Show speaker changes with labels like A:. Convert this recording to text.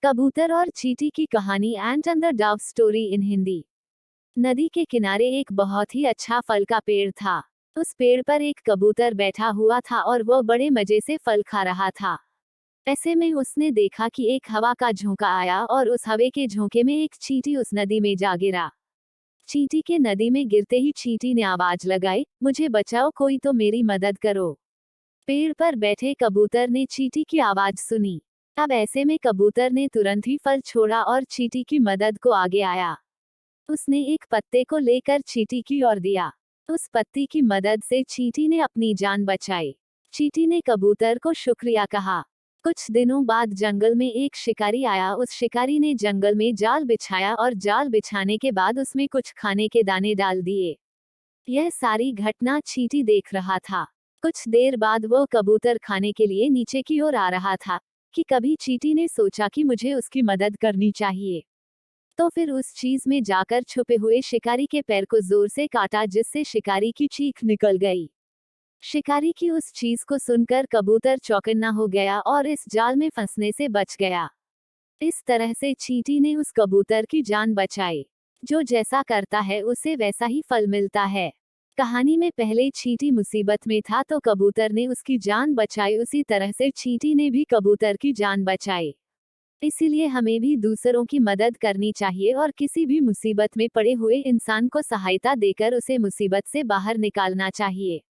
A: कबूतर और चींटी की कहानी and and the Dove story in Hindi. नदी के किनारे एक बहुत ही अच्छा फल का पेड़ था। उस पेड़ पर एक कबूतर बैठा हुआ था और वह बड़े मजे से फल खा रहा था। ऐसे में उसने देखा कि एक हवा का झोंका आया और उस हवा के झोंके में एक चींटी उस नदी में जा गिरा। चींटी के नदी में गिरते ही चींटी ने आवाज लगाई, मुझे बचाओ, कोई तो मेरी मदद करो। पेड़ पर बैठे कबूतर ने चींटी की आवाज सुनी। अब ऐसे में कबूतर ने तुरंत ही फल छोड़ा और चींटी की मदद को आगे आया। उसने एक पत्ते को लेकर चींटी की ओर दिया। उस पत्ती की मदद से चींटी ने अपनी जान बचाई। चींटी ने कबूतर को शुक्रिया कहा। कुछ दिनों बाद जंगल में एक शिकारी आया। उस शिकारी ने जंगल में जाल बिछाया और जाल बिछाने के बाद उसमें कुछ खाने के दाने डाल दिए। यह सारी घटना चींटी देख रहा था। कुछ देर बाद वो कबूतर खाने के लिए नीचे की ओर आ रहा था कि कभी चींटी ने सोचा कि मुझे उसकी मदद करनी चाहिए। तो फिर उस चीज में जाकर छुपे हुए शिकारी के पैर को जोर से काटा, जिससे शिकारी की चीख निकल गई। शिकारी की उस चीज को सुनकर कबूतर चौकन्ना हो गया और इस जाल में फंसने से बच गया। इस तरह से चींटी ने उस कबूतर की जान बचाई। जो जैसा करता है उसे वैसा ही फल मिलता है। कहानी में पहले चींटी मुसीबत में था तो कबूतर ने उसकी जान बचाई, उसी तरह से चींटी ने भी कबूतर की जान बचाई। इसीलिए हमें भी दूसरों की मदद करनी चाहिए और किसी भी मुसीबत में पड़े हुए इंसान को सहायता देकर उसे मुसीबत से बाहर निकालना चाहिए।